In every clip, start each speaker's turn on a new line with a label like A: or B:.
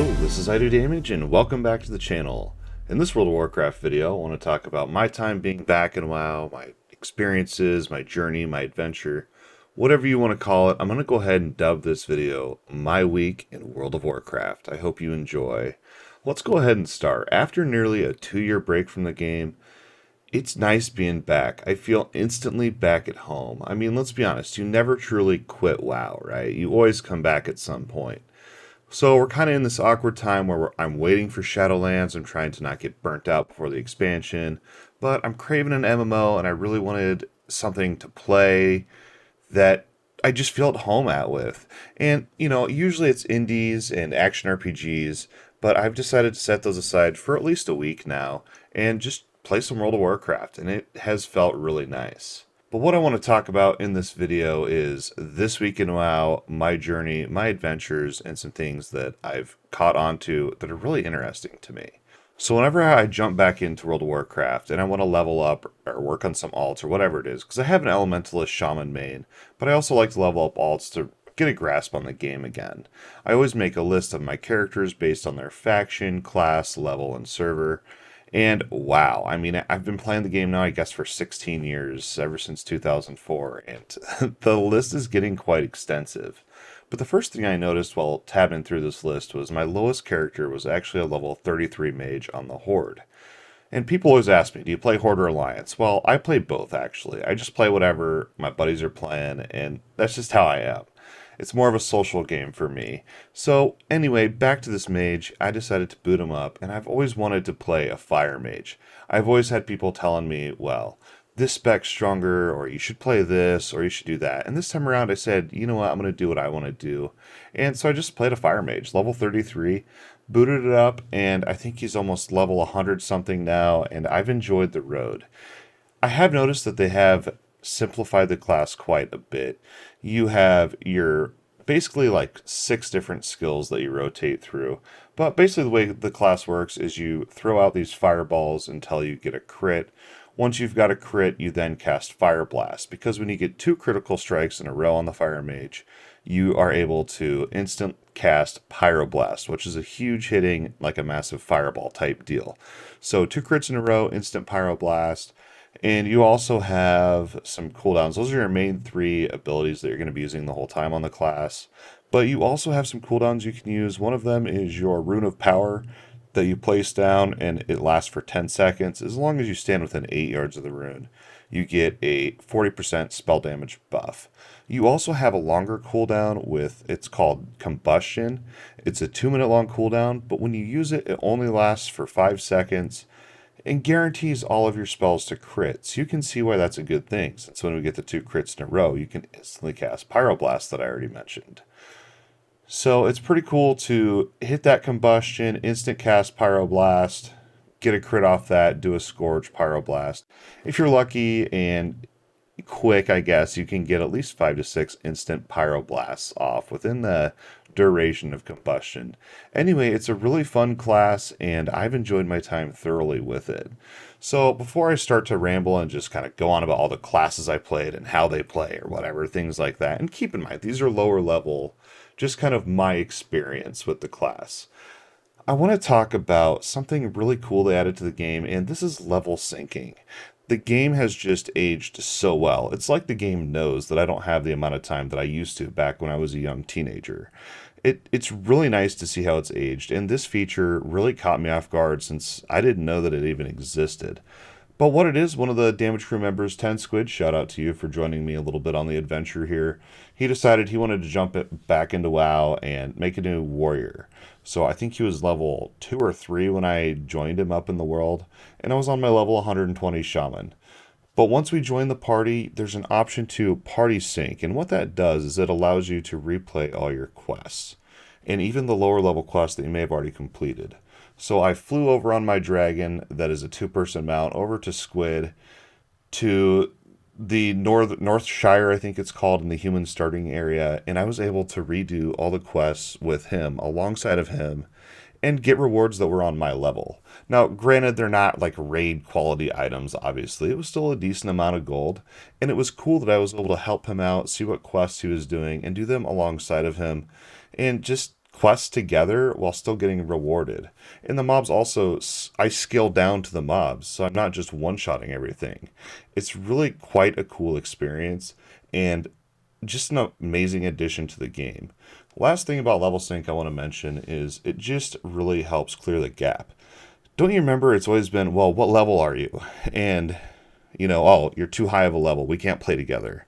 A: Hello, this is Idodmg and welcome back to the channel. In this World of Warcraft video, I want to talk about my time being back in WoW, my experiences, my journey, my adventure, whatever you want to call it. I'm going to go ahead and dub this video My Week in World of Warcraft. I hope you enjoy. Let's go ahead and start. After nearly a 2-year break from the game, it's nice being back. I feel instantly back at home. I mean, let's be honest, you never truly quit WoW, right? You always come back at some point. So we're kind of in this awkward time where I'm waiting for Shadowlands. I'm trying to not get burnt out before the expansion, but I'm craving an MMO and I really wanted something to play that I just feel at home at with. And, you know, usually it's indies and action RPGs, but I've decided to set those aside for at least a week now and just play some World of Warcraft, and it has felt really nice. But what I want to talk about in this video is this week in WoW, my journey, my adventures, and some things that I've caught on to that are really interesting to me. So whenever I jump back into World of Warcraft and I want to level up or work on some alts or whatever it is, because I have an Elementalist Shaman main, but I also like to level up alts to get a grasp on the game again. I always make a list of my characters based on their faction, class, level, and server. And wow, I mean, I've been playing the game now, I guess, for 16 years, ever since 2004, and the list is getting quite extensive. But the first thing I noticed while tabbing through this list was my lowest character was actually a level 33 mage on the Horde. And people always ask me, do you play Horde or Alliance? Well, I play both, actually. I just play whatever my buddies are playing, and that's just how I am. It's more of a social game for me. So anyway, back to this mage, I decided to boot him up, and I've always wanted to play a fire mage. I've always had people telling me, well, this spec's stronger, or you should play this, or you should do that. And this time around I said, you know what, I'm going to do what I want to do. And so I just played a fire mage, level 33, booted it up, and I think he's almost level 100 something now, and I've enjoyed the road. I have noticed that they have simplified the class quite a bit. You have your basically like 6 different skills that you rotate through. But basically the way the class works is you throw out these fireballs until you get a crit. Once you've got a crit, you then cast Fire Blast, because when you get 2 critical strikes in a row on the Fire Mage, you are able to instant cast Pyroblast, which is a huge hitting, like a massive fireball type deal. So 2 crits in a row, instant Pyroblast. And you also have some cooldowns. Those are your main 3 abilities that you're going to be using the whole time on the class. But you also have some cooldowns you can use. One of them is your Rune of Power that you place down, and it lasts for 10 seconds. As long as you stand within 8 yards of the rune, you get a 40% spell damage buff. You also have a longer cooldown with, it's called Combustion. It's a 2-minute long cooldown, but when you use it, it only lasts for 5 seconds. And guarantees all of your spells to crit. So you can see why that's a good thing, since when we get the 2 crits in a row, you can instantly cast Pyroblast that I already mentioned. So it's pretty cool to hit that Combustion, instant cast Pyroblast, get a crit off that, do a Scourge Pyroblast. If you're lucky and quick, I guess, you can get at least 5 to 6 instant Pyroblasts off within the duration of Combustion. Anyway, it's a really fun class, and I've enjoyed my time thoroughly with it. So before I start to ramble and just kind of go on about all the classes I played and how they play or whatever, things like that, and keep in mind, these are lower level, just kind of my experience with the class. I want to talk about something really cool they added to the game, and this is level syncing. The game has just aged so well. It's like the game knows that I don't have the amount of time that I used to back when I was a young teenager. It's really nice to see how it's aged, and this feature really caught me off guard since I didn't know that it even existed. But what it is, one of the Damage Crew members, 10 Squid, shout out to you for joining me a little bit on the adventure here. He decided he wanted to jump it back into WoW and make a new warrior. So I think he was level 2 or 3 when I joined him up in the world, and I was on my level 120 shaman. But once we join the party, there's an option to party sync, and what that does is it allows you to replay all your quests, and even the lower level quests that you may have already completed. So I flew over on my dragon, that is a 2-person mount, over to Squid, to the North Shire, I think it's called, in the human starting area, and I was able to redo all the quests with him, alongside of him, and get rewards that were on my level. Now, granted, they're not like raid quality items, obviously. It was still a decent amount of gold, and it was cool that I was able to help him out, see what quests he was doing, and do them alongside of him, and just quests together while still getting rewarded. And the mobs also, I scale down to the mobs, so I'm not just one-shotting everything. It's really quite a cool experience and just an amazing addition to the game. Last thing about level sync I want to mention is it just really helps clear the gap. Don't you remember it's always been, well, what level are you? And, oh, you're too high of a level. We can't play together.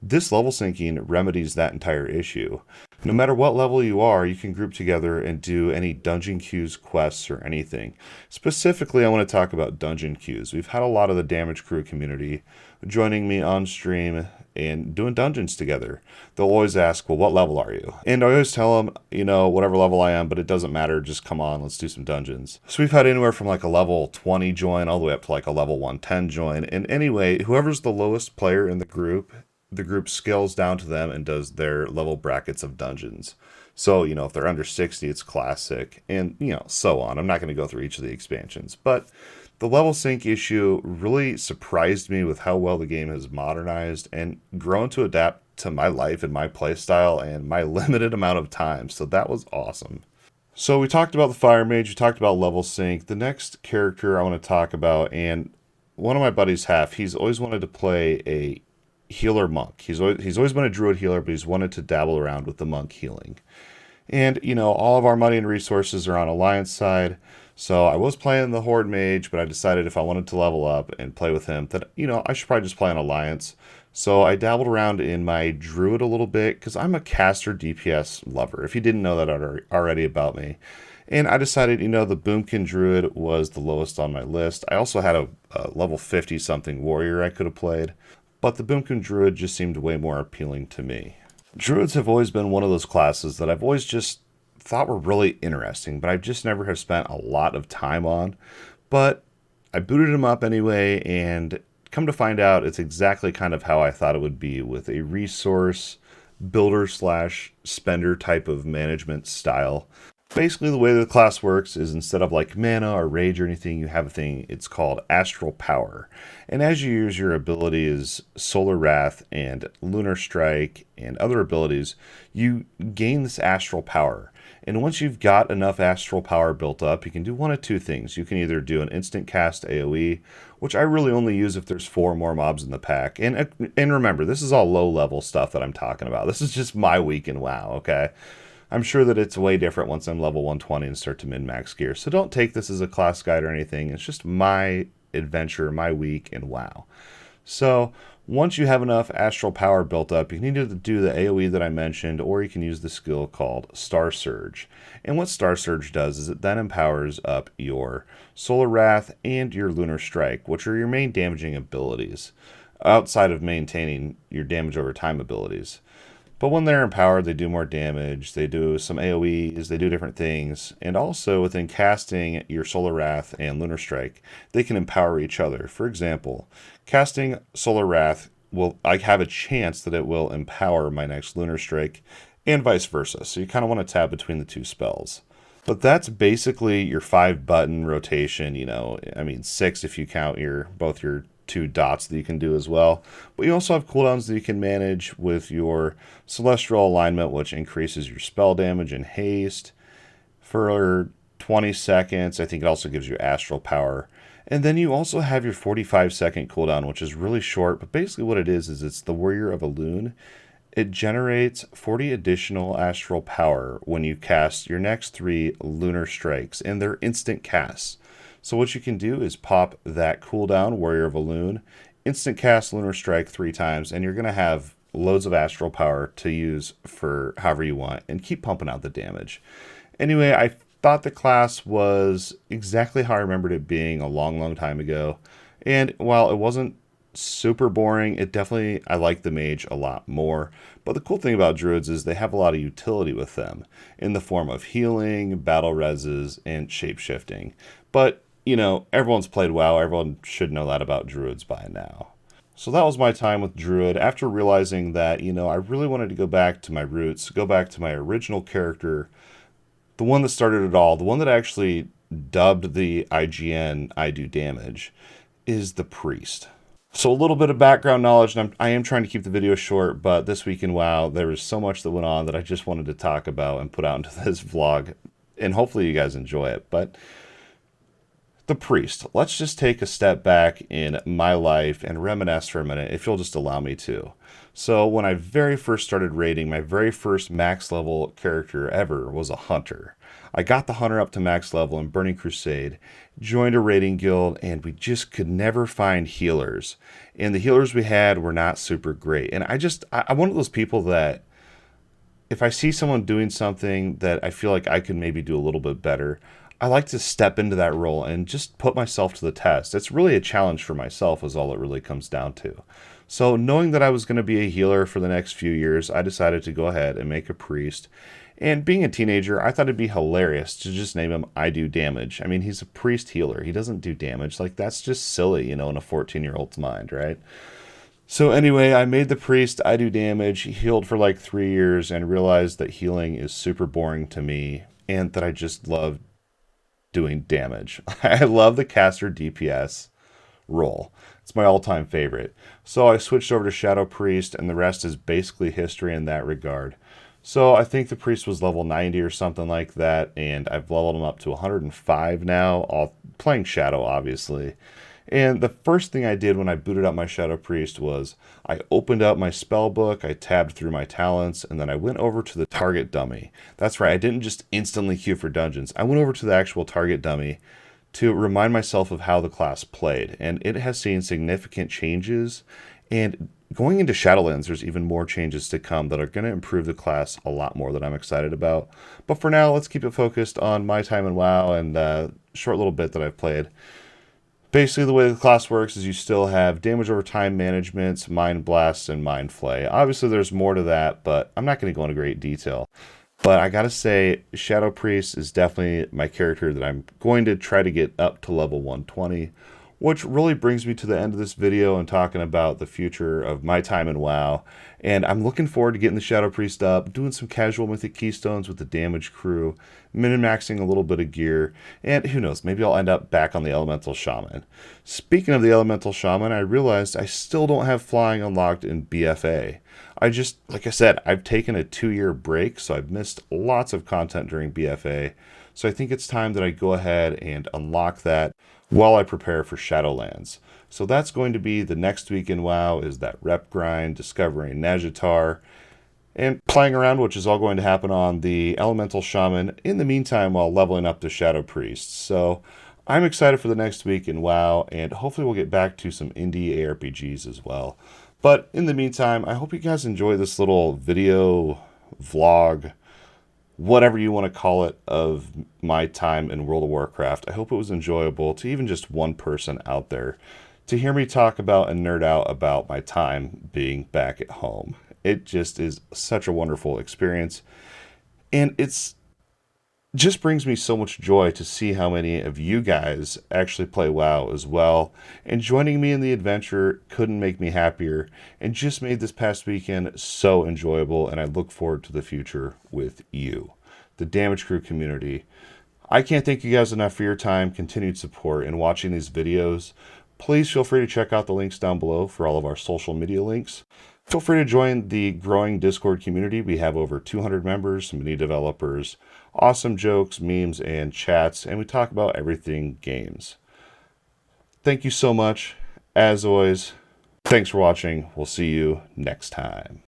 A: This level syncing remedies that entire issue. No matter what level you are, you can group together and do any dungeon queues, quests, or anything. Specifically, I want to talk about dungeon queues. We've had a lot of the Damage Crew community joining me on stream and doing dungeons together. They'll always ask, well, what level are you? And I always tell them, whatever level I am, but it doesn't matter. Just come on, let's do some dungeons. So we've had anywhere from like a level 20 join all the way up to like a level 110 join. And anyway, whoever's the lowest player in the group scales down to them and does their level brackets of dungeons. So, if they're under 60, it's classic, and, so on. I'm not going to go through each of the expansions, but the level sync issue really surprised me with how well the game has modernized and grown to adapt to my life and my playstyle and my limited amount of time. So that was awesome. So we talked about the Fire Mage, we talked about level sync. The next character I want to talk about, and one of my buddies, he's always wanted to play a healer monk. He's always been a druid healer, but he's wanted to dabble around with the monk healing. And, all of our money and resources are on Alliance side. So I was playing the Horde Mage, but I decided if I wanted to level up and play with him, that, I should probably just play on Alliance. So I dabbled around in my Druid a little bit, because I'm a caster DPS lover, if you didn't know that already about me. And I decided, the Boomkin Druid was the lowest on my list. I also had a level 50-something warrior I could have played, but the Boomkin Druid just seemed way more appealing to me. Druids have always been one of those classes that I've always just thought were really interesting, but I just never have spent a lot of time on. But I booted them up anyway, and come to find out, it's exactly kind of how I thought it would be, with a resource builder slash spender type of management style. Basically, the way the class works is instead of like mana or rage or anything, you have a thing, it's called astral power. And as you use your abilities, Solar Wrath and Lunar Strike and other abilities, you gain this astral power. And once you've got enough astral power built up, you can do one of two things. You can either do an instant cast AoE, which I really only use if there's 4 more mobs in the pack. And remember, this is all low level stuff that I'm talking about. This is just my week in WoW, okay? I'm sure that it's way different once I'm level 120 and start to min-max gear. So don't take this as a class guide or anything. It's just my adventure, my week in WoW. So once you have enough astral power built up, you can either do the AoE that I mentioned, or you can use the skill called Star Surge. And what Star Surge does is it then empowers up your Solar Wrath and your Lunar Strike, which are your main damaging abilities, outside of maintaining your damage over time abilities. But when they're empowered, they do more damage, they do some AoEs, they do different things, and also within casting your Solar Wrath and Lunar Strike, they can empower each other. For example, casting Solar Wrath I have a chance that it will empower my next Lunar Strike, and vice versa, so you kind of want to tab between the two spells. But that's basically your 5-button rotation, 6 if you count both your 2 dots that you can do as well. But you also have cooldowns that you can manage with your Celestial Alignment, which increases your spell damage and haste for 20 seconds. I think it also gives you Astral Power. And then you also have your 45-second cooldown, which is really short, but basically what it is it's the Warrior of Elune. It generates 40 additional astral power when you cast your next 3 lunar strikes, and they're instant casts. So what you can do is pop that cooldown, Warrior of Elune, instant cast Lunar Strike 3 times, and you're going to have loads of astral power to use for however you want, and keep pumping out the damage. Anyway, I thought the class was exactly how I remembered it being a long, long time ago. And while it wasn't super boring, I like the Mage a lot more. But the cool thing about Druids is they have a lot of utility with them in the form of healing, battle reses, and shapeshifting. But everyone's played WoW. Everyone should know that about Druids by now. So that was my time with Druid. After realizing that, I really wanted to go back to my roots, go back to my original character, the one that started it all, the one that actually dubbed the IGN I Do Damage, is the Priest. So a little bit of background knowledge, and I am trying to keep the video short, but this week in WoW, there was so much that went on that I just wanted to talk about and put out into this vlog, and hopefully you guys enjoy it. But the priest, let's just take a step back in my life and reminisce for a minute, if you'll just allow me to. So when I very first started raiding, my very first max level character ever was a hunter. I got the hunter up to max level in Burning Crusade, joined a raiding guild, and we just could never find healers. And the healers we had were not super great. And I'm one of those people that if I see someone doing something that I feel like I could maybe do a little bit better, I like to step into that role and just put myself to the test. It's really a challenge for myself is all it really comes down to. So knowing that I was going to be a healer for the next few years, I decided to go ahead and make a priest. And being a teenager, I thought it'd be hilarious to just name him Idodmg. I mean, he's a priest healer. He doesn't do damage. Like, that's just silly, in a 14-year-old's mind, right? So anyway, I made the priest Idodmg. He healed for like 3 years and realized that healing is super boring to me and that I just love doing damage. I love the caster DPS role. It's my all-time favorite. So I switched over to Shadow Priest, and the rest is basically history in that regard. So I think the priest was level 90 or something like that, and I've leveled him up to 105 now, all playing Shadow, obviously. And the first thing I did when I booted up my Shadow Priest was I opened up my spell book, I tabbed through my talents, and then I went over to the target dummy. That's right, I didn't just instantly queue for dungeons. I went over to the actual target dummy to remind myself of how the class played, and it has seen significant changes. And going into Shadowlands, there's even more changes to come that are going to improve the class a lot more that I'm excited about. But for now, let's keep it focused on my time in WoW and short little bit that I've played. Basically, the way the class works is you still have damage over time managements, mind blasts, and mind flay. Obviously, there's more to that, but I'm not going to go into great detail. But I gotta say, Shadow Priest is definitely my character that I'm going to try to get up to level 120, which really brings me to the end of this video and talking about the future of my time in WoW. And I'm looking forward to getting the Shadow Priest up, doing some casual Mythic Keystones with the damage crew, min-maxing a little bit of gear, and who knows, maybe I'll end up back on the Elemental Shaman. Speaking of the Elemental Shaman, I realized I still don't have flying unlocked in BFA. Like I said, I've taken a 2-year break, so I've missed lots of content during BFA. So I think it's time that I go ahead and unlock that while I prepare for Shadowlands. So that's going to be the next week in WoW, is that rep grind, discovering Najatar, and playing around, which is all going to happen on the Elemental Shaman in the meantime while leveling up the Shadow Priest. So I'm excited for the next week in WoW, and hopefully we'll get back to some indie ARPGs as well. But in the meantime, I hope you guys enjoy this little video, vlog, whatever you want to call it, of my time in World of Warcraft. I hope it was enjoyable to even just one person out there to hear me talk about and nerd out about my time being back at home. It just is such a wonderful experience. And it's just brings me so much joy to see how many of you guys actually play WoW as well. And joining me in the adventure couldn't make me happier, and just made this past weekend so enjoyable, and I look forward to the future with you, the Damage Crew community. I can't thank you guys enough for your time, continued support, and watching these videos. Please feel free to check out the links down below for all of our social media links. Feel free to join the growing Discord community. We have over 200 members, many developers, awesome jokes, memes, and chats, and we talk about everything games. Thank you so much. As always, thanks for watching. We'll see you next time.